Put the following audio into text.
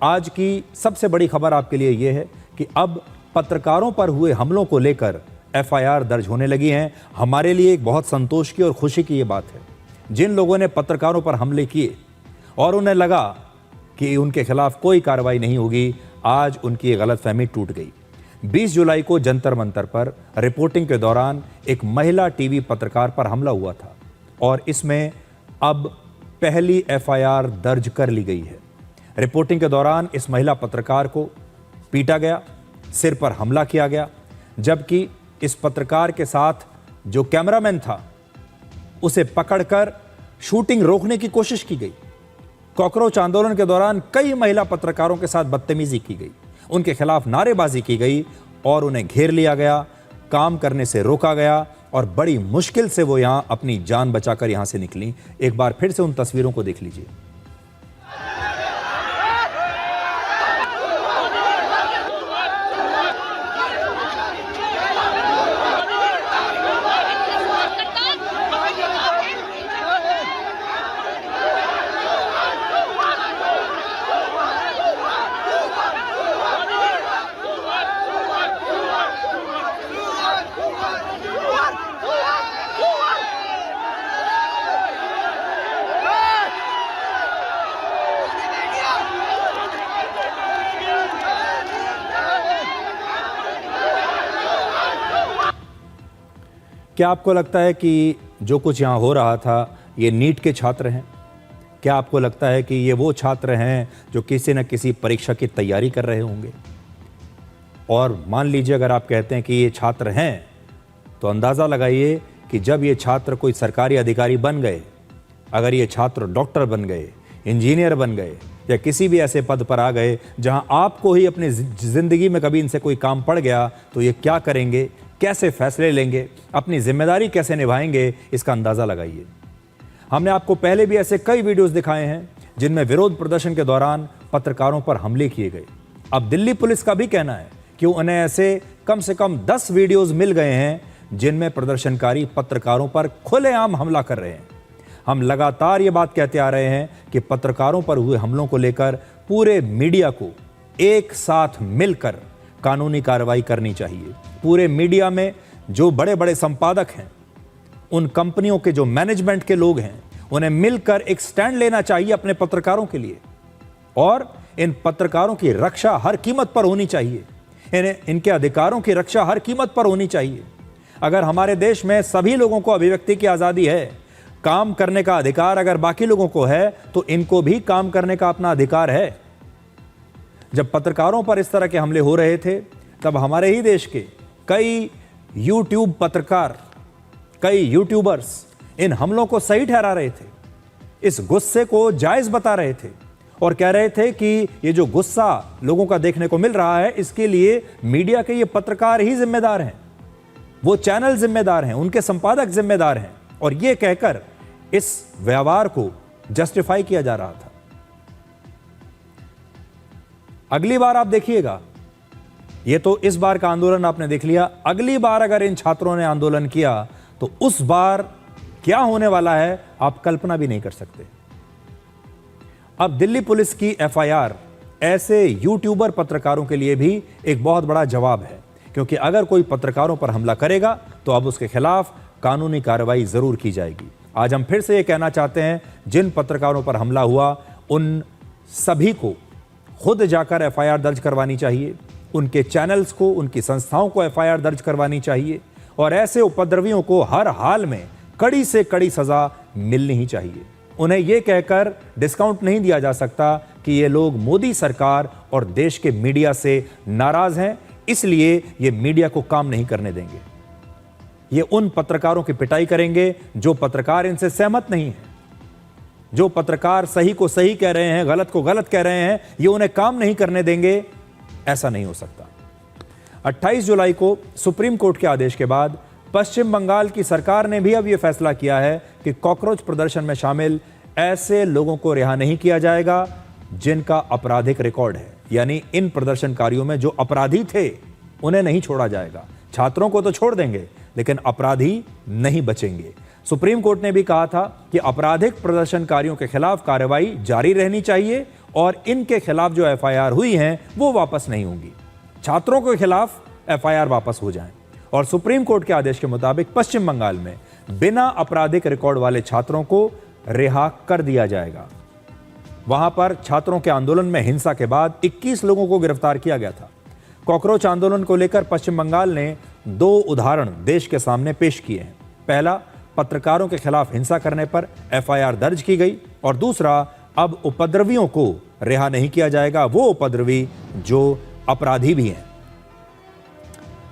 आज की सबसे बड़ी खबर आपके लिए यह है कि अब पत्रकारों पर हुए हमलों को लेकर एफआईआर दर्ज होने लगी हैं। हमारे लिए एक बहुत संतोष की और खुशी की ये बात है। जिन लोगों ने पत्रकारों पर हमले किए और उन्हें लगा कि उनके खिलाफ कोई कार्रवाई नहीं होगी, आज उनकी ये गलतफहमी टूट गई। 20 जुलाई को जंतर मंतर पर रिपोर्टिंग के दौरान एक महिला टीवी पत्रकार पर हमला हुआ था और इसमें अब पहली एफआईआर दर्ज कर ली गई है। रिपोर्टिंग के दौरान इस महिला पत्रकार को पीटा गया, सिर पर हमला किया गया, जबकि इस पत्रकार के साथ जो कैमरामैन था उसे पकड़कर शूटिंग रोकने की कोशिश की गई। कॉकरोच आंदोलन के दौरान कई महिला पत्रकारों के साथ बदतमीजी की गई, उनके खिलाफ नारेबाजी की गई और उन्हें घेर लिया गया, काम करने से रोका गया और बड़ी मुश्किल से वो यहां अपनी जान बचाकर यहां से निकली। एक बार फिर से उन तस्वीरों को देख लीजिए। क्या आपको लगता है कि जो कुछ यहाँ हो रहा था ये नीट के छात्र हैं? क्या आपको लगता है कि ये वो छात्र हैं जो किसी न किसी परीक्षा की तैयारी कर रहे होंगे? और मान लीजिए अगर आप कहते हैं कि ये छात्र हैं, तो अंदाज़ा लगाइए कि जब ये छात्र कोई सरकारी अधिकारी बन गए, अगर ये छात्र डॉक्टर बन गए, इंजीनियर बन गए या किसी भी ऐसे पद पर आ गए जहां आपको ही अपनी ज़िंदगी में कभी इनसे कोई काम पड़ गया, तो ये क्या करेंगे, कैसे फैसले लेंगे, अपनी जिम्मेदारी कैसे निभाएंगे, इसका अंदाज़ा लगाइए। हमने आपको पहले भी ऐसे कई वीडियोस दिखाए हैं जिनमें विरोध प्रदर्शन के दौरान पत्रकारों पर हमले किए गए। अब दिल्ली पुलिस का भी कहना है कि उन्हें ऐसे कम से कम 10 वीडियोस मिल गए हैं जिनमें प्रदर्शनकारी पत्रकारों पर खुलेआम हमला कर रहे हैं। हम लगातार ये बात कहते आ रहे हैं कि पत्रकारों पर हुए हमलों को लेकर पूरे मीडिया को एक साथ मिलकर कानूनी कार्रवाई करनी चाहिए। पूरे मीडिया में जो बड़े बड़े संपादक हैं, उन कंपनियों के जो मैनेजमेंट के लोग हैं, उन्हें मिलकर एक स्टैंड लेना चाहिए अपने पत्रकारों के लिए और इन पत्रकारों की रक्षा हर कीमत पर होनी चाहिए। इनके अधिकारों की रक्षा हर कीमत पर होनी चाहिए। अगर हमारे देश में सभी लोगों को अभिव्यक्ति की आज़ादी है, काम करने का अधिकार अगर बाकी लोगों को है, तो इनको भी काम करने का अपना अधिकार है। जब पत्रकारों पर इस तरह के हमले हो रहे थे, तब हमारे ही देश के कई यूट्यूब पत्रकार, कई यूट्यूबर्स इन हमलों को सही ठहरा रहे थे, इस गुस्से को जायज़ बता रहे थे और कह रहे थे कि ये जो गुस्सा लोगों का देखने को मिल रहा है, इसके लिए मीडिया के ये पत्रकार ही जिम्मेदार हैं, वो चैनल जिम्मेदार हैं, उनके संपादक जिम्मेदार हैं। और ये कहकर इस व्यवहार को जस्टिफाई किया जा रहा था। अगली बार आप देखिएगा, ये तो इस बार का आंदोलन आपने देख लिया, अगली बार अगर इन छात्रों ने आंदोलन किया तो उस बार क्या होने वाला है आप कल्पना भी नहीं कर सकते। अब दिल्ली पुलिस की एफआईआर ऐसे यूट्यूबर पत्रकारों के लिए भी एक बहुत बड़ा जवाब है, क्योंकि अगर कोई पत्रकारों पर हमला करेगा तो अब उसके खिलाफ कानूनी कार्रवाई जरूर की जाएगी। आज हम फिर से ये कहना चाहते हैं, जिन पत्रकारों पर हमला हुआ उन सभी को खुद जाकर एफआईआर दर्ज करवानी चाहिए, उनके चैनल्स को, उनकी संस्थाओं को एफआईआर दर्ज करवानी चाहिए और ऐसे उपद्रवियों को हर हाल में कड़ी से कड़ी सजा मिलनी ही चाहिए। उन्हें यह कहकर डिस्काउंट नहीं दिया जा सकता कि ये लोग मोदी सरकार और देश के मीडिया से नाराज हैं, इसलिए ये मीडिया को काम नहीं करने देंगे। ये उन पत्रकारों की पिटाई करेंगे जो पत्रकार इनसे सहमत नहीं है, जो पत्रकार सही को सही कह रहे हैं, गलत को गलत कह रहे हैं, ये उन्हें काम नहीं करने देंगे। ऐसा नहीं हो सकता। 28 जुलाई को सुप्रीम कोर्ट के आदेश के बाद पश्चिम बंगाल की सरकार ने भी अब यह फैसला किया है कि कॉकरोच प्रदर्शन में शामिल ऐसे लोगों को रिहा नहीं किया जाएगा जिनका आपराधिक रिकॉर्ड है। यानी इन प्रदर्शनकारियों में जो अपराधी थे उन्हें नहीं छोड़ा जाएगा। छात्रों को तो छोड़ देंगे, लेकिन अपराधी नहीं बचेंगे। सुप्रीम कोर्ट ने भी कहा था कि आपराधिक प्रदर्शनकारियों के खिलाफ कार्रवाई जारी रहनी चाहिए और इनके खिलाफ जो एफआईआर हुई हैं वो वापस नहीं होंगी। छात्रों के खिलाफ एफआईआर वापस हो जाएं और सुप्रीम कोर्ट के आदेश के मुताबिक पश्चिम बंगाल में बिना आपराधिक रिकॉर्ड वाले छात्रों को रिहा कर दिया जाएगा। वहां पर छात्रों के आंदोलन में हिंसा के बाद 21 लोगों को गिरफ्तार किया गया था। कॉकरोच आंदोलन को लेकर पश्चिम बंगाल ने 2 उदाहरण देश के सामने पेश किए हैं। पहला, पत्रकारों के खिलाफ हिंसा करने पर एफआईआर दर्ज की गई और दूसरा, अब उपद्रवियों को रिहा नहीं किया जाएगा, वो उपद्रवी जो अपराधी भी हैं।